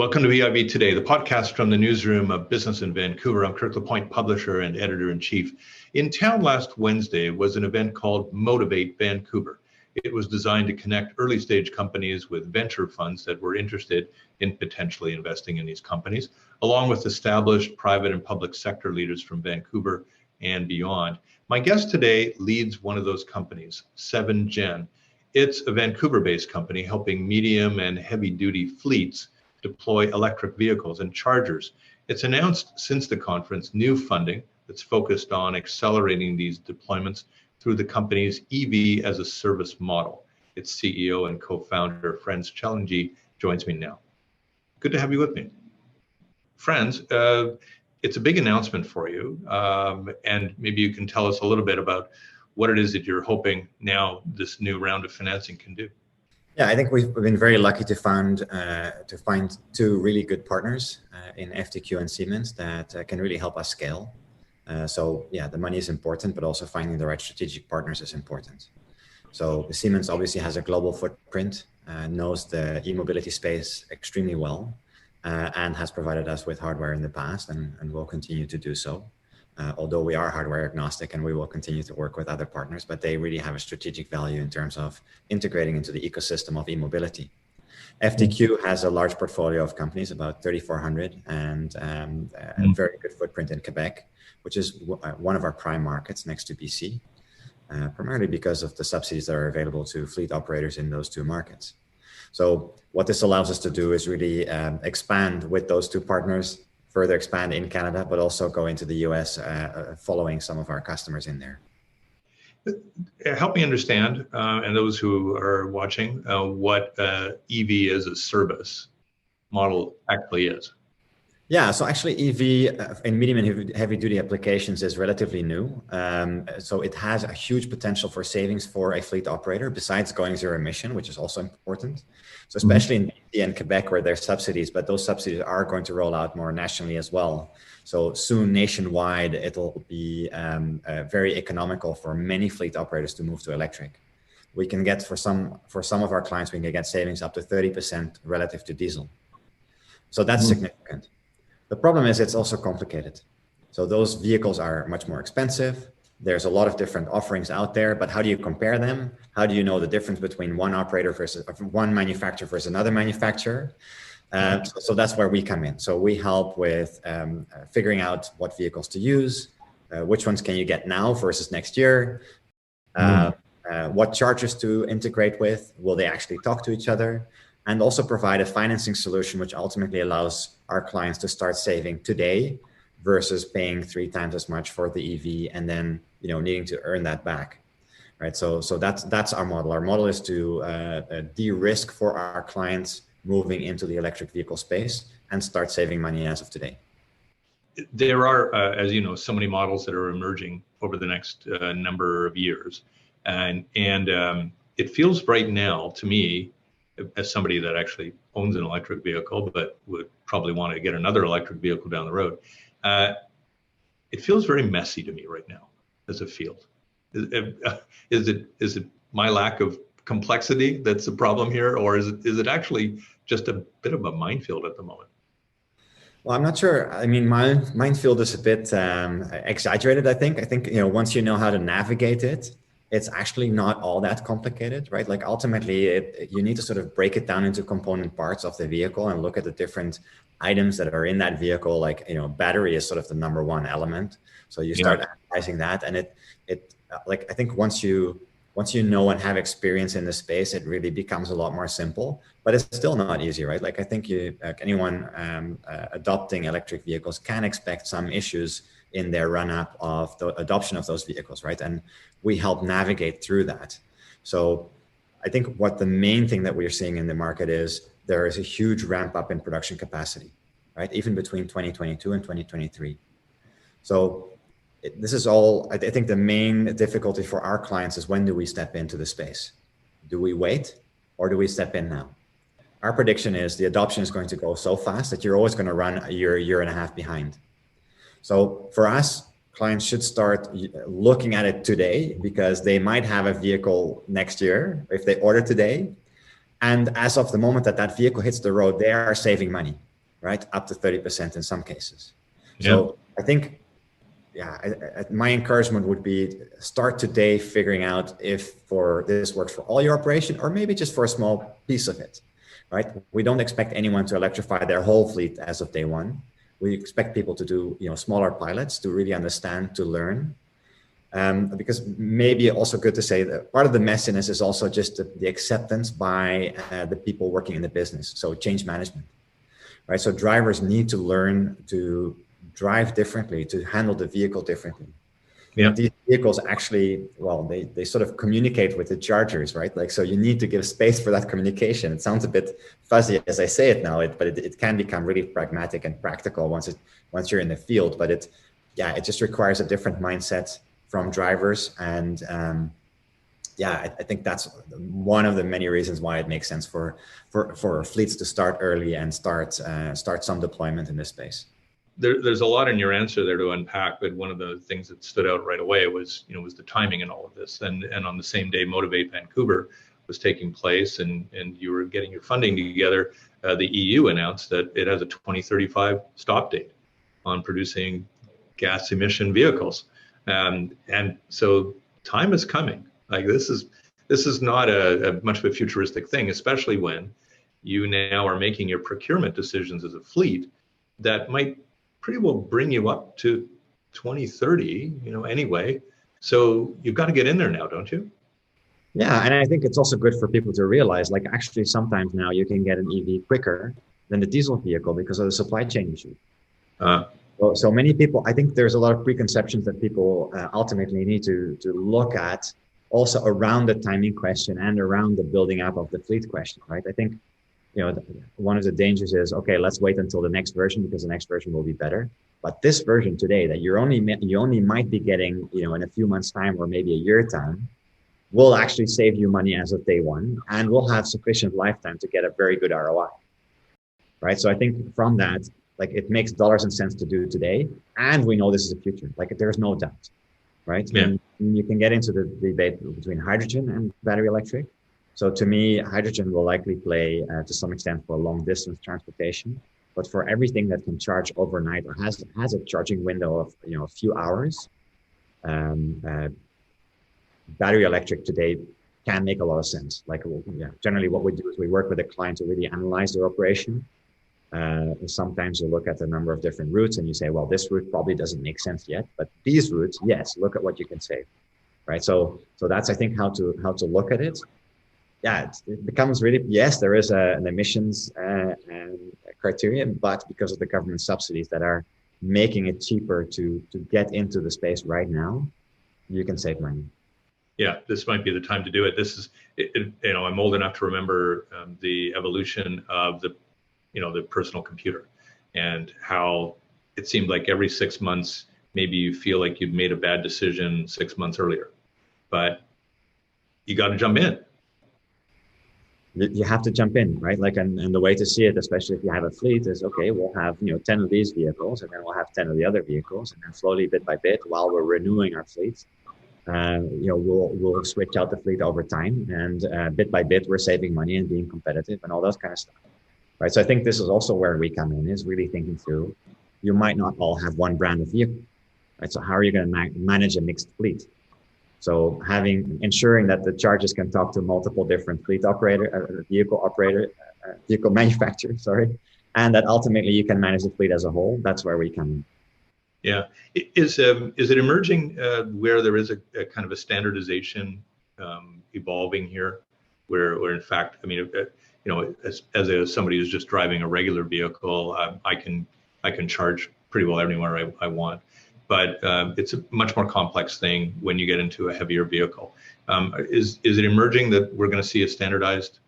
Welcome to VIV Today, the podcast from the newsroom of business in Vancouver. I'm Kirk LaPointe, publisher and editor-in-chief. In town last Wednesday was an event called Motivate Vancouver. It was designed to connect early-stage companies with venture funds that were interested in potentially investing in these companies, along with established private and public sector leaders from Vancouver and beyond. My guest today leads one of those companies, 7Gen. It's a Vancouver-based company helping medium and heavy-duty fleets deploy electric vehicles and chargers. It's announced since the conference new funding that's focused on accelerating these deployments through the company's EV as a service model. Its CEO and co-founder, Frans Tjallingii, joins me now. Good to have you with me. Frans, it's a big announcement for you, and maybe you can tell us a little bit about what it is that you're hoping now this new round of financing can do. Yeah, I think we've been very lucky to find two really good partners in FTQ and Siemens that can really help us scale. So yeah, the money is important, but also finding the right strategic partners is important. So Siemens obviously has a global footprint, knows the e-mobility space extremely well, and has provided us with hardware in the past and will continue to do so. Although we are hardware agnostic and we will continue to work with other partners, but they really have a strategic value in terms of integrating into the ecosystem of e-mobility. FTQ has a large portfolio of companies, about 3,400, and a very good footprint in Quebec, which is one of our prime markets next to BC, primarily because of the subsidies that are available to fleet operators in those two markets. So what this allows us to do is really expand with those two partners, further expand in Canada, but also go into the US following some of our customers in there. Help me understand, and those who are watching, what EV as a service model actually is. Yeah, so actually EV in medium and heavy duty applications is relatively new. So it has a huge potential for savings for a fleet operator besides going zero emission, which is also important. So especially in BC and Quebec where there's subsidies, but those subsidies are going to roll out more nationally as well. So soon nationwide, it'll be very economical for many fleet operators to move to electric. We can get for some of our clients, we can get savings up to 30% relative to diesel. So that's significant. The problem is it's also complicated. So those vehicles are much more expensive. There's a lot of different offerings out there, but how do you compare them? How do you know the difference between one operator versus one manufacturer versus another manufacturer? So that's where we come in. So we help with figuring out what vehicles to use, which ones can you get now versus next year, what chargers to integrate with, will they actually talk to each other? And also provide a financing solution which ultimately allows our clients to start saving today versus paying 3 times as much for the EV and then needing to earn that back, right? So that's our model. Our model is to de-risk for our clients moving into the electric vehicle space and start saving money as of today. There are, as you know, so many models that are emerging over the next number of years, and it feels right now to me, as somebody that actually owns an electric vehicle, but would probably want to get another electric vehicle down the road, it feels very messy to me right now as a field. Is it my lack of complexity that's the problem here, or is it actually just a bit of a minefield at the moment? Well, I'm not sure. I mean, minefield is a bit exaggerated, I think. I think, once you know how to navigate it, it's actually not all that complicated, right? Like ultimately, you need to sort of break it down into component parts of the vehicle and look at the different items that are in that vehicle. Like, battery is sort of the number one element. So you start analyzing that, and I think once you know and have experience in the space, it really becomes a lot more simple. But it's still not easy, right? Like I think anyone adopting electric vehicles can expect some issues in their run-up of the adoption of those vehicles, right? And we help navigate through that. So I think what the main thing that we're seeing in the market is there is a huge ramp up in production capacity, right? Even between 2022 and 2023. So this is all, I think the main difficulty for our clients is when do we step into the space? Do we wait or do we step in now? Our prediction is the adoption is going to go so fast that you're always going to run a year and a half behind. So for us, clients should start looking at it today because they might have a vehicle next year if they order today. And as of the moment that that vehicle hits the road, they are saving money. right? Up to 30% in some cases. Yeah. So I think, my encouragement would be start today figuring out if this works for all your operation or maybe just for a small piece of it, right? We don't expect anyone to electrify their whole fleet as of day one. We expect people to do, smaller pilots to really understand, to learn. Because maybe also good to say that part of the messiness is also just the acceptance by the people working in the business. So change management, right? So drivers need to learn to drive differently, to handle the vehicle differently. Yeah. These vehicles actually, they sort of communicate with the chargers, right? Like, so you need to give space for that communication. It sounds a bit fuzzy as I say it now, but it can become really pragmatic and practical once you're in the field. But it just requires a different mindset from drivers. And I think that's one of the many reasons why it makes sense for fleets to start early and start some deployment in this space. There's a lot in your answer there to unpack, but one of the things that stood out right away was the timing in all of this. And on the same day Motivate Vancouver was taking place and you were getting your funding together, the EU announced that it has a 2035 stop date on producing gas emission vehicles. And so time is coming. Like this is not a much of a futuristic thing, especially when you now are making your procurement decisions as a fleet that might pretty well bring you up to 2030, anyway. So you've got to get in there now, don't you? Yeah, and I think it's also good for people to realize, like, actually sometimes now you can get an EV quicker than the diesel vehicle because of the supply chain issue. So many people, I think there's a lot of preconceptions that people ultimately need to look at also around the timing question and around the building up of the fleet question, right? I think, one of the dangers is, okay, let's wait until the next version because the next version will be better. But this version today that you only might be getting, in a few months' time or maybe a year time, will actually save you money as of day one and will have sufficient lifetime to get a very good ROI, right? So I think from that, like, it makes dollars and cents to do today, and we know this is the future. Like, there's no doubt, right? Yeah. And you can get into the debate between hydrogen and battery electric. So to me, hydrogen will likely play to some extent for long distance transportation, but for everything that can charge overnight or has a charging window of a few hours, battery electric today can make a lot of sense. Like, generally what we do is we work with a client to really analyze their operation. Sometimes you look at the number of different routes and you say, well, this route probably doesn't make sense yet, but these routes, yes, look at what you can save, right? So that's, I think, how to look at it. Yeah, it becomes really, yes, there is an emissions criterion, but because of the government subsidies that are making it cheaper to get into the space right now, you can save money. Yeah, this might be the time to do it. This is, I'm old enough to remember the evolution of the personal computer and how it seemed like every 6 months, maybe you feel like you'd made a bad decision 6 months earlier, but you got to jump in. You have to jump in, right? Like, and the way to see it, especially if you have a fleet, is, okay, we'll have 10 of these vehicles, and then we'll have 10 of the other vehicles, and then slowly, bit by bit, while we're renewing our fleet, we'll switch out the fleet over time, and bit by bit, we're saving money and being competitive and all that kind of stuff, right? So I think this is also where we come in, is really thinking through. You might not all have one brand of vehicle, right? So how are you going to manage a mixed fleet? So ensuring that the chargers can talk to multiple different vehicle manufacturers, and that ultimately you can manage the fleet as a whole. That's where we come in. Yeah, is it emerging where there is a kind of a standardization evolving here, where in fact, I mean, as somebody who's just driving a regular vehicle, I can charge pretty well anywhere I want. But it's a much more complex thing when you get into a heavier vehicle. Is it emerging that we're going to see a standardized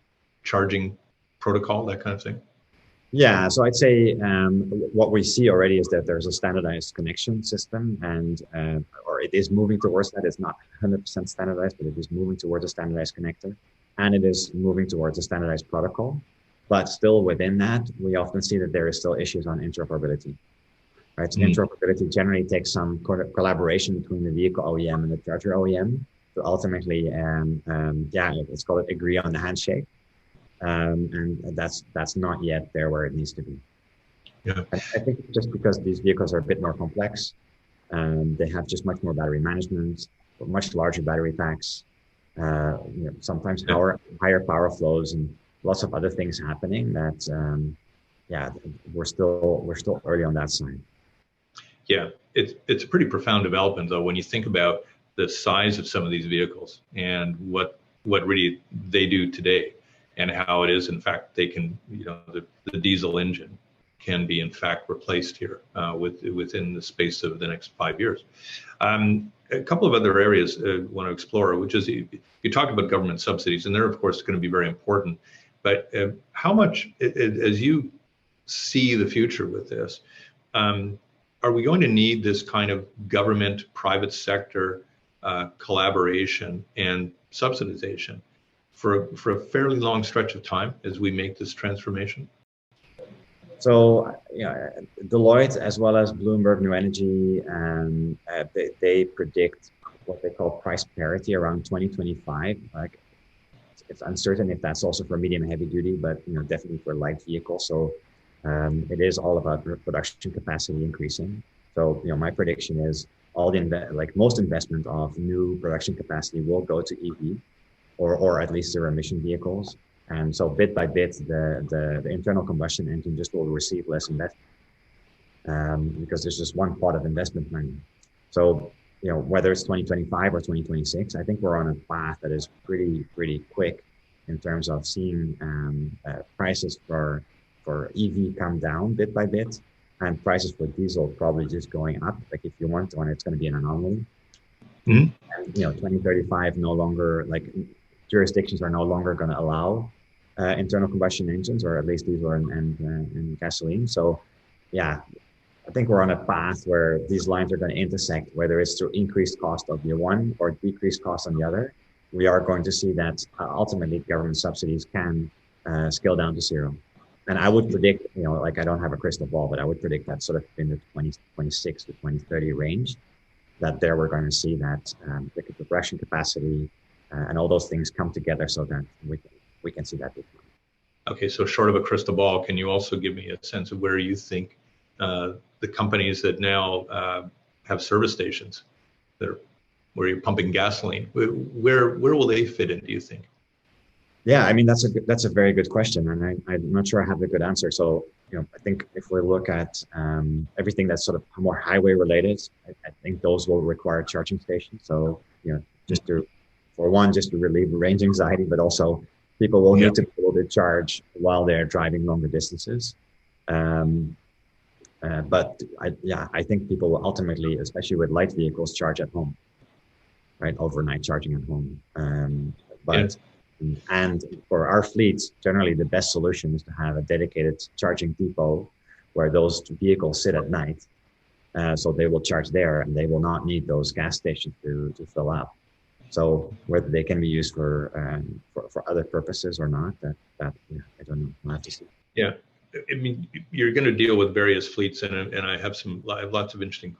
charging protocol, that kind of thing? Yeah, so I'd say what we see already is that there's a standardized connection system, or it is moving towards that. It's not 100% standardized, but it is moving towards a standardized connector, and it is moving towards a standardized protocol. But still within that, we often see that there is still issues on interoperability. Right, so interoperability generally takes some collaboration between the vehicle OEM and the charger OEM to ultimately, let's call it agree on the handshake, and that's not yet there where it needs to be. Yeah. I think just because these vehicles are a bit more complex, they have just much more battery management, much larger battery packs, sometimes higher power flows and lots of other things happening that, we're still early on that side. Yeah, it's a pretty profound development, though, when you think about the size of some of these vehicles and what really they do today, and how it is, in fact, they can, the diesel engine can be, in fact, replaced here within the space of the next 5 years. A couple of other areas I want to explore, which is you talked about government subsidies, and they're, of course, going to be very important. But how much, as you see the future with this, are we going to need this kind of government, private sector collaboration and subsidization for a fairly long stretch of time as we make this transformation? So, Deloitte as well as Bloomberg New Energy, they predict what they call price parity around 2025. Like, it's uncertain if that's also for medium and heavy duty, but definitely for light vehicles. So it is all about production capacity increasing. So my prediction is most investment of new production capacity will go to EV, or at least zero emission vehicles. And so bit by bit, the internal combustion engine just will receive less investment because there's just one pot of investment money. So, whether it's 2025 or 2026, I think we're on a path that is pretty quick in terms of seeing prices for EV come down bit by bit, and prices for diesel probably just going up. Like, if you want one, it's going to be an anomaly. Mm-hmm. And 2035 no longer, like, jurisdictions are no longer going to allow internal combustion engines, or at least diesel and gasoline. So, I think we're on a path where these lines are going to intersect, whether it's through increased cost of the one or decreased cost on the other. We are going to see that ultimately government subsidies can scale down to zero. And I would predict, I don't have a crystal ball, but I would predict that sort of in the 2026 to 2030 range, that there we're going to see that the production capacity and all those things come together so that we can see that decline. Okay, so short of a crystal ball, can you also give me a sense of where you think the companies that now have service stations where you're pumping gasoline, where will they fit in, do you think? Yeah, I mean, that's a very good question, and I'm not sure I have a good answer. So, I think if we look at everything that's sort of more highway related, I think those will require charging stations. So, just to relieve range anxiety, but also people will need to be able to charge while they're driving longer distances. But I think people will ultimately, especially with light vehicles, charge at home, right? Overnight charging at home. And for our fleets, generally the best solution is to have a dedicated charging depot where those vehicles sit at night. So they will charge there, and they will not need those gas stations to fill up. So whether they can be used for other purposes or not, that I don't know. We'll have to see. Yeah, I mean, you're going to deal with various fleets, and I have lots of interesting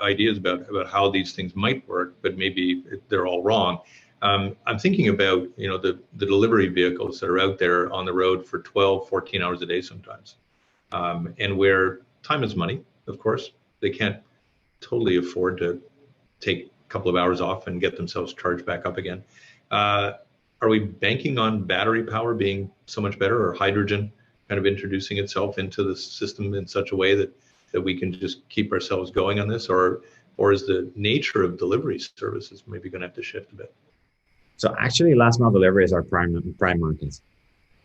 ideas about how these things might work, but maybe they're all wrong. I'm thinking about, the delivery vehicles that are out there on the road for 12, 14 hours a day sometimes, and where time is money, of course. They can't totally afford to take a couple of hours off and get themselves charged back up again. Are we banking on battery power being so much better, or hydrogen kind of introducing itself into the system in such a way that we can just keep ourselves going on this? Or is the nature of delivery services maybe going to have to shift a bit? So actually, last mile delivery is our prime market,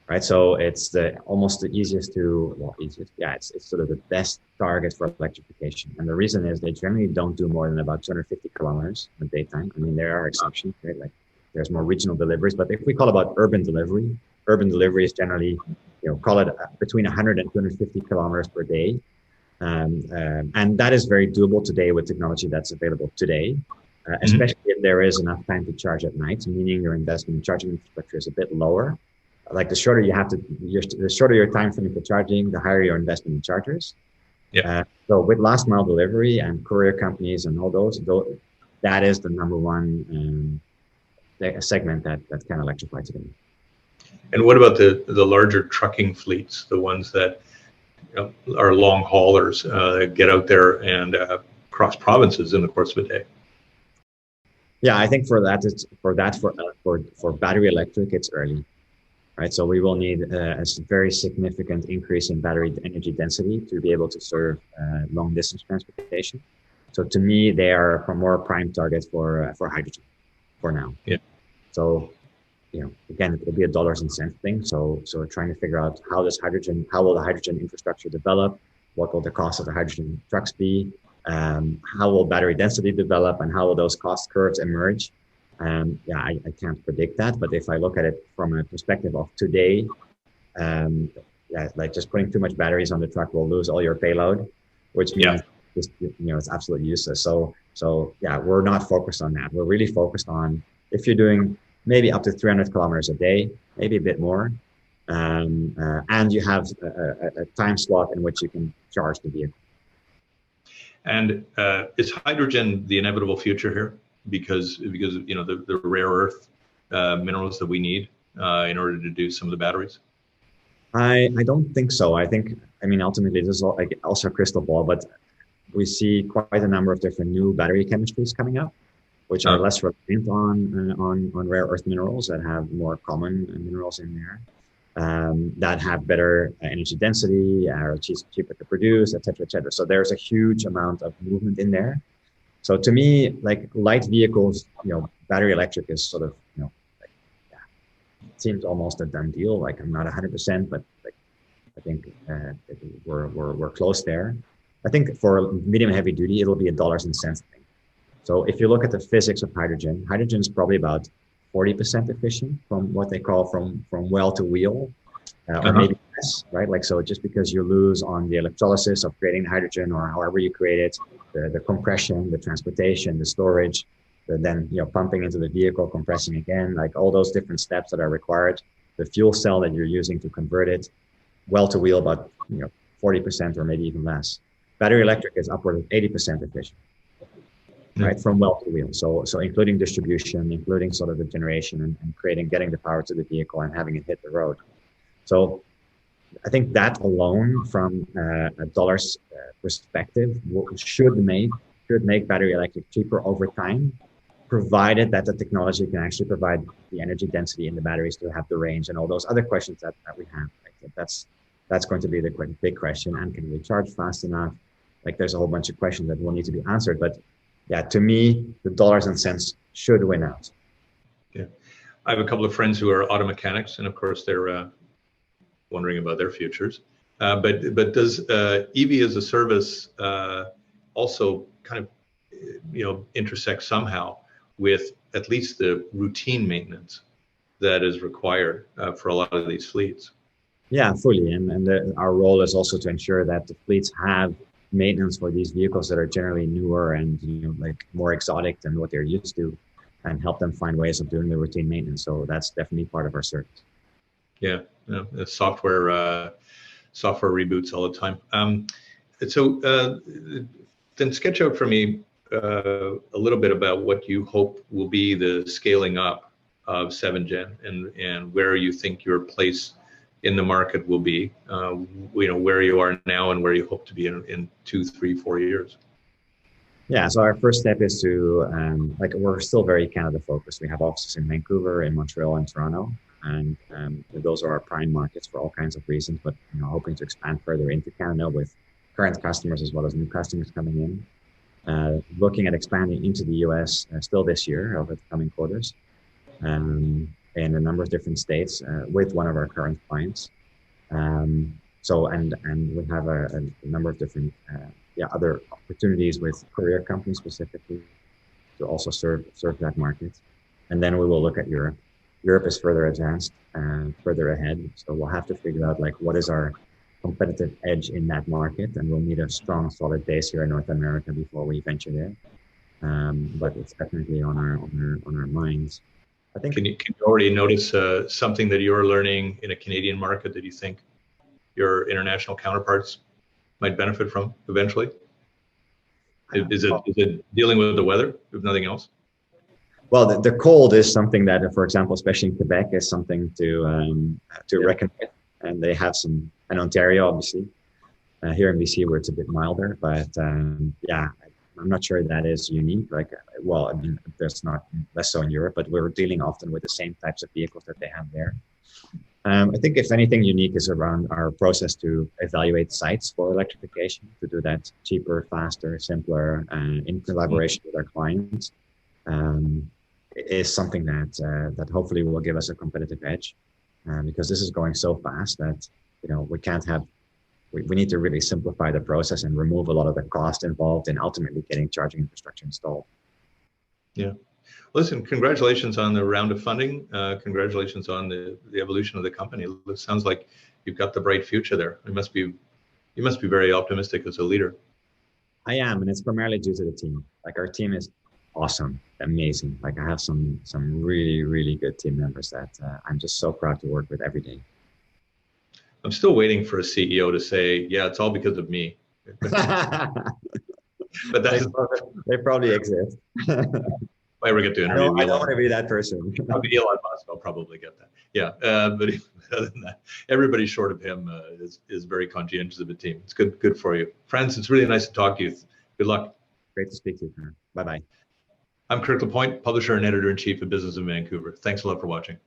right? So it's almost the easiest it's sort of the best target for electrification. And the reason is they generally don't do more than about 250 kilometers in the daytime. I mean, there are exceptions, right? Like, there's more regional deliveries, but if we call about urban delivery is generally, call it between 100 and 250 kilometers per day. And that is very doable today with technology that's available today. Especially if there is enough time to charge at night, meaning your investment in charging infrastructure is a bit lower. Like, the shorter your time frame for charging, the higher your investment in chargers. Yeah. So with last mile delivery and courier companies and all those, that is the number one segment that can electrify today. And what about the larger trucking fleets, the ones that our long haulers get out there and cross provinces in the course of a day. Yeah, I think for battery electric, it's early, right? So we will need a very significant increase in battery energy density to be able to serve long distance transportation. So to me, they are a more prime target for hydrogen for now. Yeah. So, again, it will be a dollars and cents thing. So we're trying to figure out how will the hydrogen infrastructure develop? What will the cost of the hydrogen trucks be? How will battery density develop, and how will those cost curves emerge? I can't predict that, but if I look at it from a perspective of today, like just putting too much batteries on the truck will lose all your payload, which means it's absolutely useless. So we're not focused on that. We're really focused on if you're doing maybe up to 300 kilometers a day, maybe a bit more, and you have a time slot in which you can charge the vehicle. And is hydrogen the inevitable future here? Because the rare earth minerals that we need in order to do some of the batteries? I don't think so. I mean, ultimately, this is also a crystal ball, but we see quite a number of different new battery chemistries coming up, which are less reliant on rare earth minerals, that have more common minerals in there, that have better energy density, are cheaper to produce, et cetera, et cetera. So there's a huge amount of movement in there. So to me, like light vehicles, battery electric is sort of, it seems almost a done deal. Like I'm not 100%, but I think we're close there. I think for medium and heavy duty, it'll be a dollars and cents thing. So if you look at the physics of hydrogen is probably about 40% efficient from what they call from well to wheel, or maybe less, right? Like, so just because you lose on the electrolysis of creating hydrogen or however you create it, the compression, the transportation, the storage, then pumping into the vehicle, compressing again, like all those different steps that are required, the fuel cell that you're using to convert it, well to wheel about 40% or maybe even less. Battery electric is upward of 80% efficient, right? From well to wheel. So including distribution, including sort of the generation and getting the power to the vehicle and having it hit the road. So I think that alone from a dollars perspective should make battery electric cheaper over time, provided that the technology can actually provide the energy density in the batteries to have the range and all those other questions that we have. Like that's going to be the big question. And can we charge fast enough? Like there's a whole bunch of questions that will need to be answered. But yeah, to me, the dollars and cents should win out. Yeah, I have a couple of friends who are auto mechanics, and of course they're wondering about their futures. But does EV as a service also kind of intersect somehow with at least the routine maintenance that is required for a lot of these fleets? Yeah, fully. And our role is also to ensure that the fleets have maintenance for these vehicles that are generally newer and like more exotic than what they're used to, and help them find ways of doing the routine maintenance. So that's definitely part of our service. Yeah, software reboots all the time. So then sketch out for me a little bit about what you hope will be the scaling up of 7Gen and where you think your place in the market will be, where you are now and where you hope to be in 2, 3, 4 years. Yeah, so our first step is to, we're still very Canada focused. We have offices in Vancouver, in Montreal, and Toronto. And those are our prime markets for all kinds of reasons, but hoping to expand further into Canada with current customers as well as new customers coming in. Looking at expanding into the US still this year over the coming quarters. In a number of different states with one of our current clients. And we have a number of different other opportunities with courier companies specifically to also serve that market. And then we will look at Europe. Europe is further advanced and further ahead. So we'll have to figure out what is our competitive edge in that market, and we'll need a strong, solid base here in North America before we venture there. But it's definitely on our minds. I think. Can you already notice something that you're learning in a Canadian market that you think your international counterparts might benefit from eventually? Is it dealing with the weather, if nothing else? Well, the cold is something that, for example, especially in Quebec, is something to reckon with, and they have some, and Ontario, obviously. Here in BC, where it's a bit milder, but yeah, I'm not sure that is unique. Like, well, I mean, there's not less so in Europe, but we're dealing often with the same types of vehicles that they have there. I think if anything unique is around our process to evaluate sites for electrification, to do that cheaper, faster, simpler, in collaboration with our clients, is something that hopefully will give us a competitive edge, because this is going so fast that we can't have. We need to really simplify the process and remove a lot of the cost involved in ultimately getting charging infrastructure installed. Yeah. Listen, congratulations on the round of funding. Congratulations on the evolution of the company. It sounds like you've got the bright future there. You must be very optimistic as a leader. I am, and it's primarily due to the team. Like, our team is awesome, amazing. Like, I have some really, really good team members that I'm just so proud to work with every day. I'm still waiting for a CEO to say, yeah, it's all because of me. But they probably exist. If I ever get to interview I don't want to be that person. I'll be Elon Musk. I'll probably get that. Yeah, but other than that, everybody short of him is very conscientious of the team. It's good for you, Frans. It's really nice to talk to you. Good luck. Great to speak to you. Bye bye. I'm Kirk LaPointe, publisher and editor in chief of Business in Vancouver. Thanks a lot for watching.